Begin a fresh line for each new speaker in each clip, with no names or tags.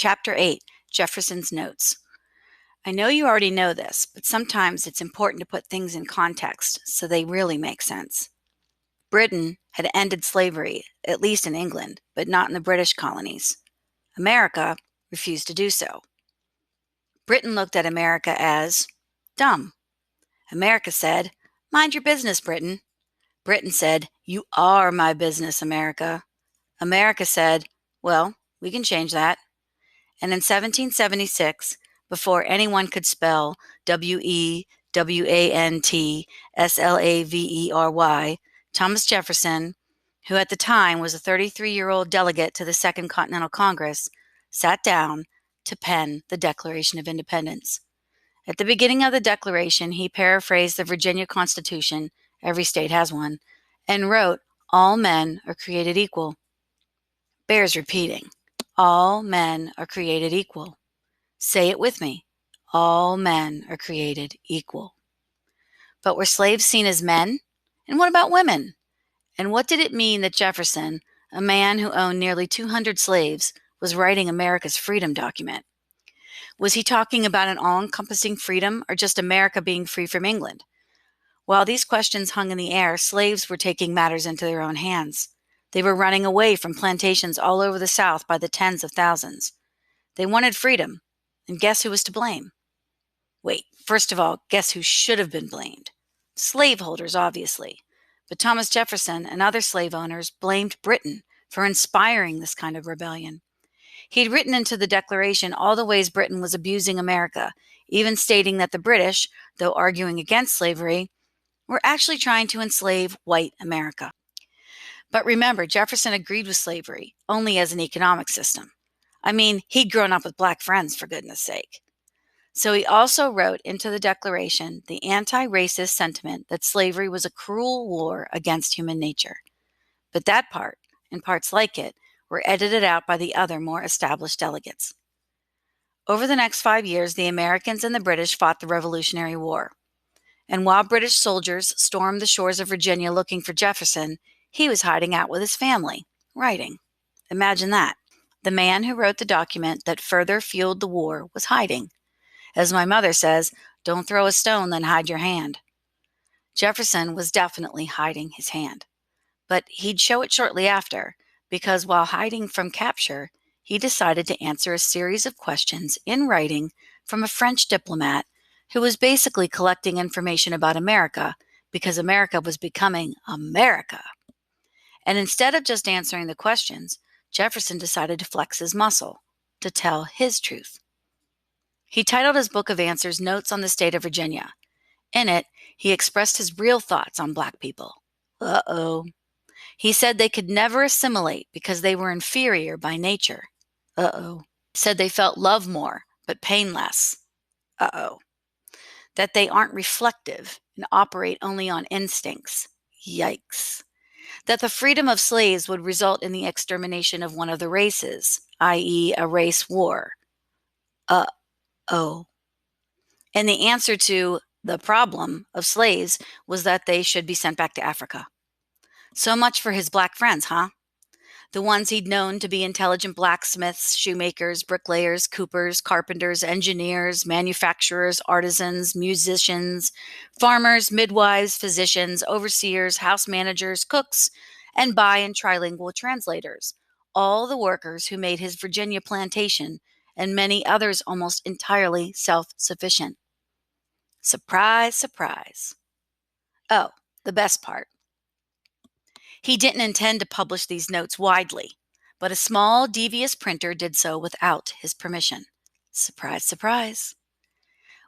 Chapter 8, Jefferson's Notes. I know you already know this, but sometimes it's important to put things in context so they really make sense. Britain had ended slavery, at least in England, but not in the British colonies. America refused to do so. Britain looked at America as dumb. America said, "Mind your business, Britain." Britain said, "You are my business, America." America said, "Well, we can change that." And in 1776, before anyone could spell WEWANTSLAVERY, Thomas Jefferson, who at the time was a 33-year-old delegate to the Second Continental Congress, sat down to pen the Declaration of Independence. At the beginning of the Declaration, he paraphrased the Virginia Constitution, every state has one, and wrote, "All men are created equal." Bears repeating. All men are created equal. Say it with me. All men are created equal. But were slaves seen as men? And what about women? And what did it mean that Jefferson, a man who owned nearly 200 slaves, was writing America's freedom document? Was he talking about an all-encompassing freedom or just America being free from England? While these questions hung in the air, slaves were taking matters into their own hands. They were running away from plantations all over the South by the tens of thousands. They wanted freedom, and guess who was to blame? Wait, first of all, guess who should have been blamed? Slaveholders, obviously. But Thomas Jefferson and other slave owners blamed Britain for inspiring this kind of rebellion. He'd written into the Declaration all the ways Britain was abusing America, even stating that the British, though arguing against slavery, were actually trying to enslave white America. But remember, Jefferson agreed with slavery only as an economic system. I mean, he'd grown up with black friends, for goodness sake. So he also wrote into the Declaration the anti-racist sentiment that slavery was a cruel war against human nature. But that part, and parts like it, were edited out by the other more established delegates. Over the next 5 years, the Americans and the British fought the Revolutionary War. And while British soldiers stormed the shores of Virginia looking for Jefferson, he was hiding out with his family, writing. Imagine that. The man who wrote the document that further fueled the war was hiding. As my mother says, don't throw a stone, then hide your hand. Jefferson was definitely hiding his hand. But he'd show it shortly after, because while hiding from capture, he decided to answer a series of questions in writing from a French diplomat who was basically collecting information about America because America was becoming America. And instead of just answering the questions, Jefferson decided to flex his muscle, to tell his truth. He titled his book of answers Notes on the State of Virginia. In it, he expressed his real thoughts on black people. Uh-oh. He said they could never assimilate because they were inferior by nature. Uh-oh. He said they felt love more, but pain less. Uh-oh. That they aren't reflective and operate only on instincts. Yikes. That the freedom of slaves would result in the extermination of one of the races, i.e. a race war. Uh-oh. And the answer to the problem of slaves was that they should be sent back to Africa. So much for his black friends, huh? The ones he'd known to be intelligent blacksmiths, shoemakers, bricklayers, coopers, carpenters, engineers, manufacturers, artisans, musicians, farmers, midwives, physicians, overseers, house managers, cooks, and bi- and trilingual translators, all the workers who made his Virginia plantation and many others almost entirely self-sufficient. Surprise, surprise. Oh, the best part. He didn't intend to publish these notes widely, but a small, devious printer did so without his permission. Surprise, surprise.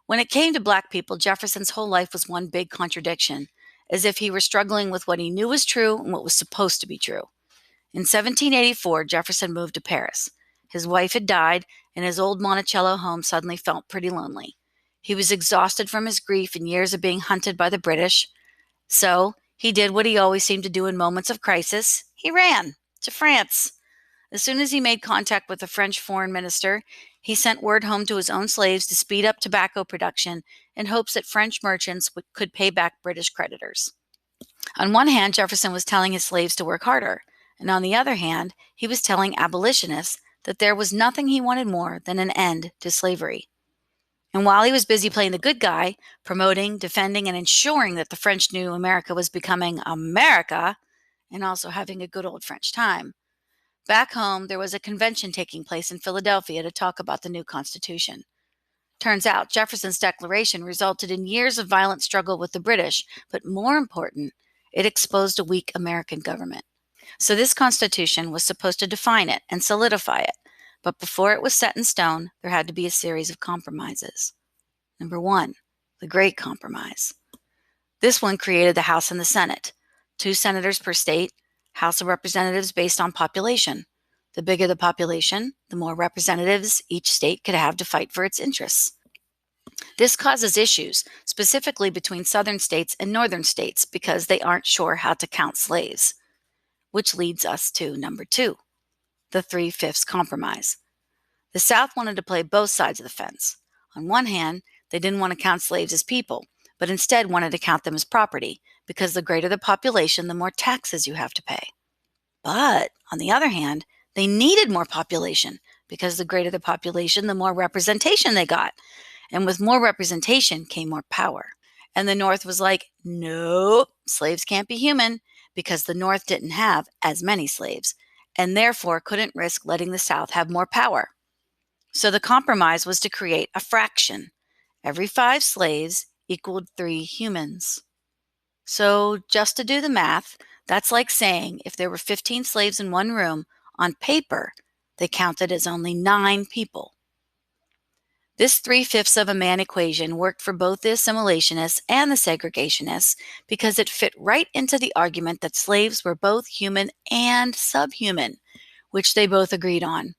When it came to black people, Jefferson's whole life was one big contradiction, as if he were struggling with what he knew was true and what was supposed to be true. In 1784, Jefferson moved to Paris. His wife had died, and his old Monticello home suddenly felt pretty lonely. He was exhausted from his grief and years of being hunted by the British. So he did what he always seemed to do in moments of crisis. He ran to France. As soon as he made contact with the French foreign minister, he sent word home to his own slaves to speed up tobacco production in hopes that French merchants could pay back British creditors. On one hand, Jefferson was telling his slaves to work harder, and on the other hand, he was telling abolitionists that there was nothing he wanted more than an end to slavery. And while he was busy playing the good guy, promoting, defending, and ensuring that the French knew America was becoming America, and also having a good old French time, back home there was a convention taking place in Philadelphia to talk about the new Constitution. Turns out Jefferson's declaration resulted in years of violent struggle with the British, but more important, it exposed a weak American government. So this Constitution was supposed to define it and solidify it, but before it was set in stone, there had to be a series of compromises. Number 1, the Great Compromise. This one created the House and the Senate, 2 senators per state, House of Representatives based on population. The bigger the population, the more representatives each state could have to fight for its interests. This causes issues, specifically between southern states and northern states, because they aren't sure how to count slaves. Which leads us to number 2, the 3/5 compromise. The South wanted to play both sides of the fence. On one hand, they didn't want to count slaves as people, but instead wanted to count them as property, because the greater the population, the more taxes you have to pay. But on the other hand, they needed more population, because the greater the population, the more representation they got. And with more representation came more power. And the North was like, nope, slaves can't be human, because the North didn't have as many slaves, and therefore couldn't risk letting the South have more power. So the compromise was to create a fraction. Every 5 slaves equaled 3 humans. So just to do the math, that's like saying if there were 15 slaves in one room, on paper, they counted as only 9 people. This 3/5 of a man equation worked for both the assimilationists and the segregationists because it fit right into the argument that slaves were both human and subhuman, which they both agreed on.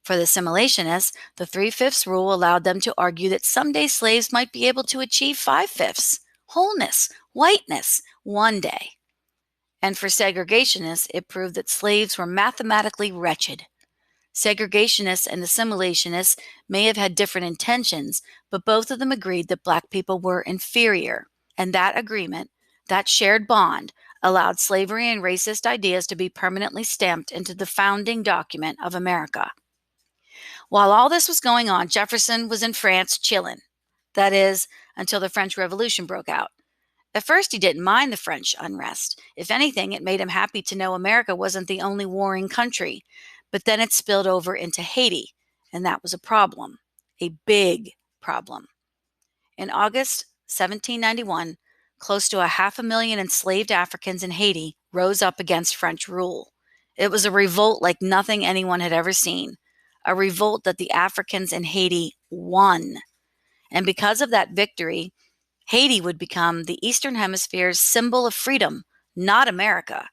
For the assimilationists, the 3/5 rule allowed them to argue that someday slaves might be able to achieve 5/5, wholeness, whiteness, one day. And for segregationists, it proved that slaves were mathematically wretched. Segregationists and assimilationists may have had different intentions, but both of them agreed that Black people were inferior. And that agreement, that shared bond, allowed slavery and racist ideas to be permanently stamped into the founding document of America. While all this was going on, Jefferson was in France chillin'. That is, until the French Revolution broke out. At first, he didn't mind the French unrest. If anything, it made him happy to know America wasn't the only warring country. But then it spilled over into Haiti, and that was a problem, a big problem. In August 1791, close to 500,000 enslaved Africans in Haiti rose up against French rule. It was a revolt like nothing anyone had ever seen, a revolt that the Africans in Haiti won. And because of that victory, Haiti would become the Eastern Hemisphere's symbol of freedom, not America.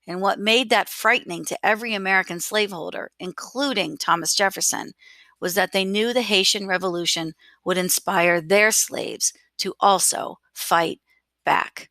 And what made that frightening to every American slaveholder, including Thomas Jefferson, was that they knew the Haitian Revolution would inspire their slaves to also fight back.